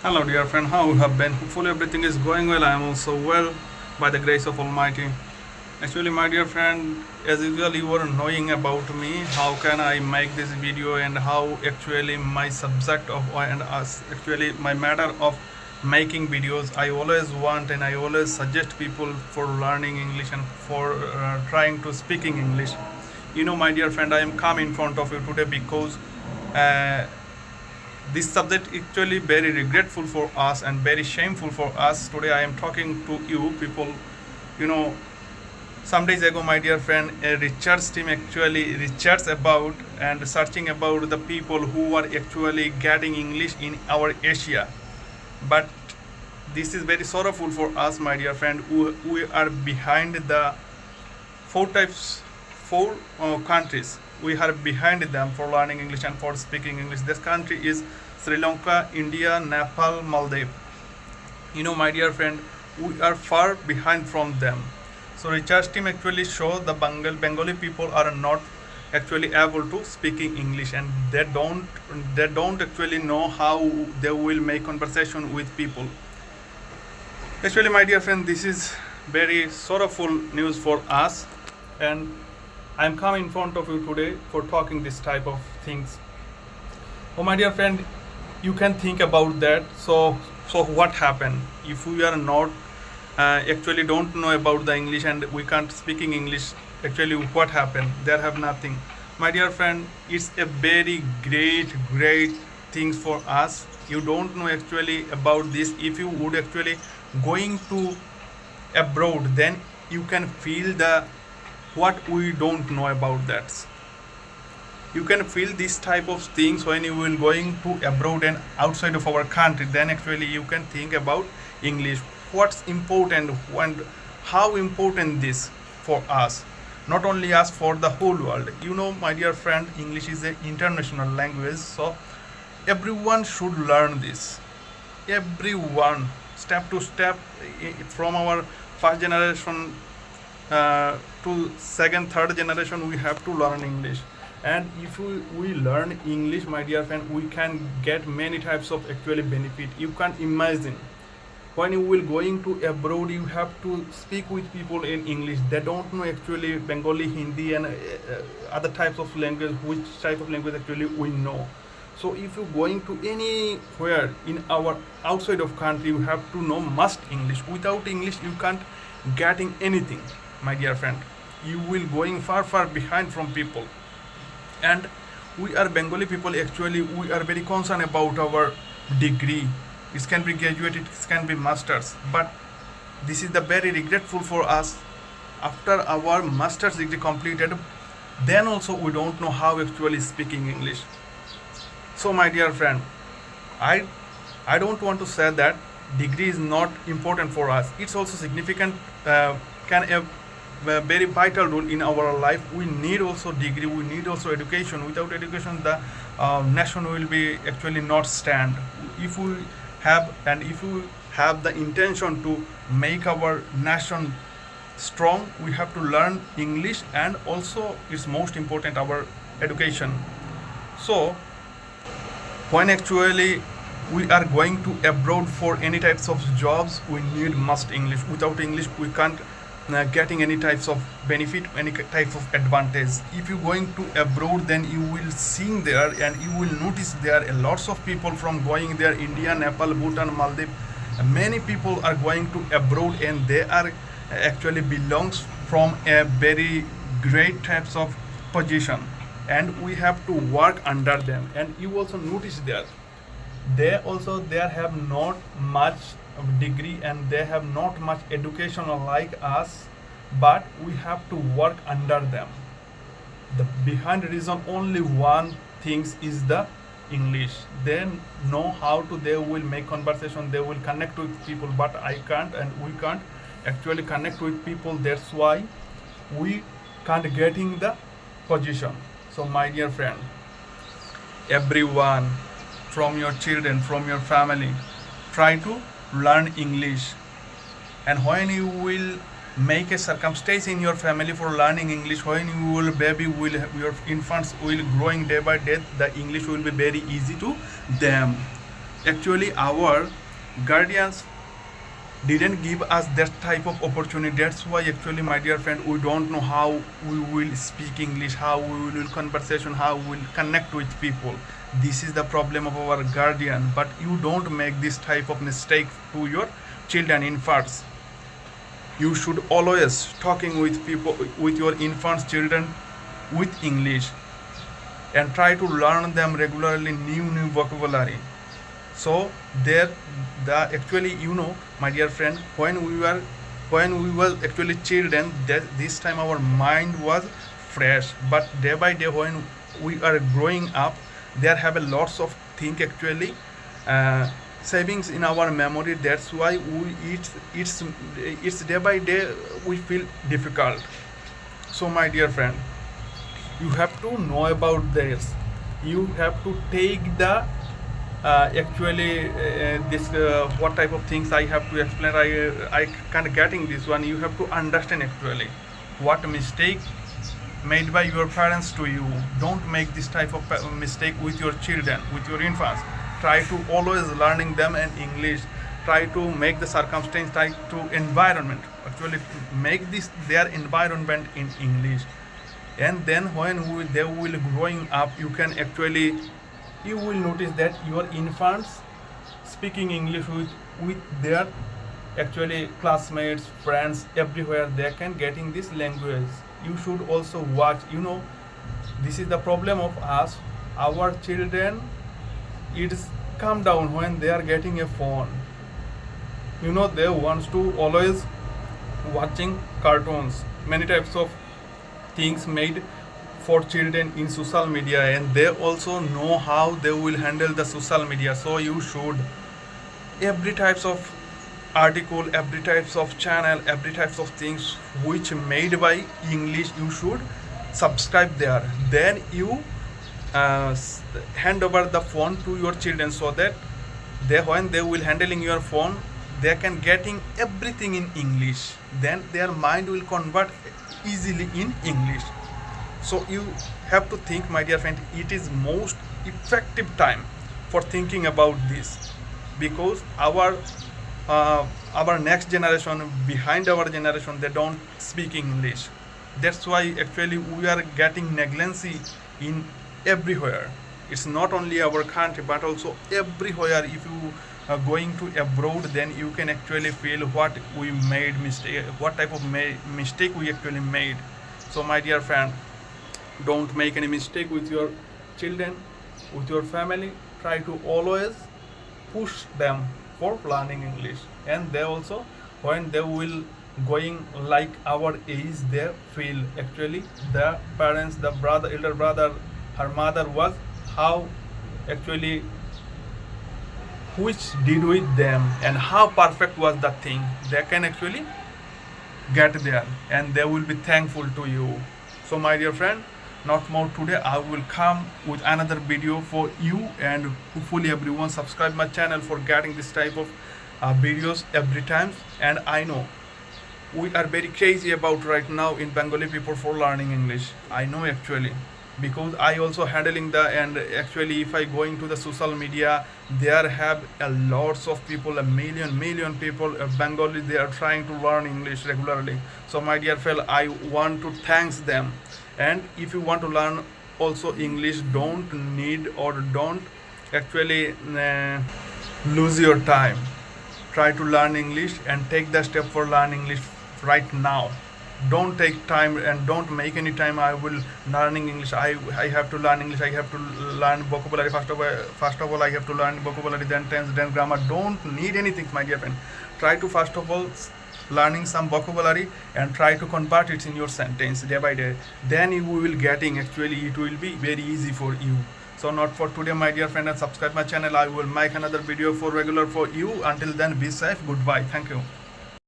Hello, dear friend. How you have been? Hopefully, everything is going well. I am also well by the grace of Almighty. Actually, my dear friend, as usual, you are knowing about me. How can I make this video and how actually my subject of and us actually my matter of making videos. I always want and I always suggest people for learning English and for trying to speaking English. My dear friend, I am come in front of you today because. Uh, this subject actually very regretful for us and very shameful for us. Today I am talking to you people. you know some days ago, my dear friend, a research team actually researched about and searching about the people who are actually getting English in our Asia. But this is very sorrowful for us, my dear friend. We are behind the four countries. We are behind them for learning English and for speaking English. This country is Sri Lanka, India, Nepal, Maldives. My dear friend, we are far behind from them. So research team actually show the Bengali people are not actually able to speaking English, and they don't actually know how they will make conversation with people. Actually, my dear friend, this is very sorrowful news for us, and I am coming in front of you today for talking this type of things. Oh, my dear friend, you can think about that. So what happened if we are not actually don't know about the English and we can't speaking English? Actually, what happened? There have nothing. My dear friend, it's a very great things for us. You don't know actually about this. If you would actually going to abroad, then you can feel the what we don't know about that. You can feel this type of things when you will going to abroad and outside of our country. Then actually you can think about English, what's important and how important this for us, not only us, for the whole world. My dear friend, English is an international language, so everyone should learn this. Everyone, step to step, from our first generation to second third generation, we have to learn English. And if we learn English, my dear friend, we can get many types of actually benefit. You can imagine when you will going to abroad, you have to speak with people in English. They don't know actually Bengali, Hindi, and other types of language. Which type of language actually we know? So if you going to anywhere in our outside of country, you have to know must English. Without English, you can't getting anything, my dear friend. You will going far behind from people. And we are Bengali people, actually we are very concerned about our degree. It can be graduate, it can be masters, but this is the very regretful for us. After our master's degree completed, then also we don't know how actually speaking English. So my dear friend, I don't want to say that degree is not important for us. It's also significant, can a very vital role in our life. We need also degree, we need also education. Without education, the nation will be actually not stand. If we have the intention to make our nation strong, we have to learn English, and also it's most important our education. So when actually we are going to abroad for any types of jobs, we need must English. Without English, we can't getting any types of benefit, any types of advantage. If you going to abroad, then you will see there and you will notice there are lots of people from going there, India, Nepal, Bhutan, Maldives. Many people are going to abroad, and they are actually belongs from a very great types of position, and we have to work under them. And you also notice there, they have not much of degree and they have not much education like us, but we have to work under them. The behind reason only one things is the English. They know how to, they will make conversation, they will connect with people, but I can't and we can't actually connect with people. That's why we can't getting the position. So my dear friend, everyone, from your children, from your family, try to learn English. And when you will make a circumstance in your family for learning English, when you will baby will your infants will growing day by day, the English will be very easy to them. actually our guardians didn't give us that type of opportunity. That's why actually, my dear friend, we don't know how we will speak English, how we will conversation, how we will connect with people. This is the problem of our guardian. But you don't make this type of mistake to your children in first. You should always talking with people, with your infants children, with English, and try to learn them regularly new vocabulary. So there, the actually, my dear friend, when we were actually children, that this time our mind was fresh. But day by day, when we are growing up, there have a lots of thing actually savings in our memory. That's why it's day by day we feel difficult. So my dear friend, you have to know about this. You have to take the actually this what type of things I have to explain. I can't getting this one. You have to understand actually what mistake made by your parents to you. Don't make this type of mistake with your children, with your infants. Try to always learning them in English. Try to make the circumstance, try to environment actually make this their environment in English. And then when they will growing up, you will notice that your infants speaking English with their actually classmates, friends, everywhere they can getting this language. You should also watch. This is the problem of us. Our children, it's calm down when they are getting a phone. They wants to always watching cartoons, many types of things made for children in social media, and they also know how they will handle the social media. So you should every types of article, every types of channel, every types of things which made by English, you should subscribe there. Then you hand over the phone to your children, so that when they will handling your phone, they can getting everything in English. Then their mind will convert easily in English. So you have to think, my dear friend, it is most effective time for thinking about this, because our next generation, behind our generation, they don't speak English. That's why actually we are getting negligence in everywhere. It's not only our country but also everywhere. If you are going to abroad, then you can actually feel what we made mistake, what type of mistake we actually made. So my dear friend, don't make any mistake with your children, with your family. Try to always push them for learning English. And they also, when they will going like our age, they feel actually the parents, the brother, elder brother, her mother was how actually which did with them and how perfect was the thing. They can actually get there and they will be thankful to you. So my dear friend, not more today. I will come with another video for you, and hopefully everyone subscribe my channel for getting this type of videos every time. And I know we are very crazy about right now in Bengali people for learning English. I know actually, because I also handling the, and actually if I going to the social media, there have a lots of people, a million people Bengali, they are trying to learn English regularly. So my dear fellow, I want to thanks them. And if you want to learn also English, don't need or don't actually lose your time. Try to learn English and take the step for learn English right now. Don't take time and don't make any time. I will learning English. I have to learn English. I have to learn vocabulary. First of all, I have to learn vocabulary, then tense, then grammar. Don't need anything, my dear friend. Try to first of all learning some vocabulary and try to convert it in your sentence day by day. Then you will getting actually it will be very easy for you. So not for today, my dear friend, and subscribe my channel. I will make another video for regular for you. Until then, be safe. Goodbye. Thank you.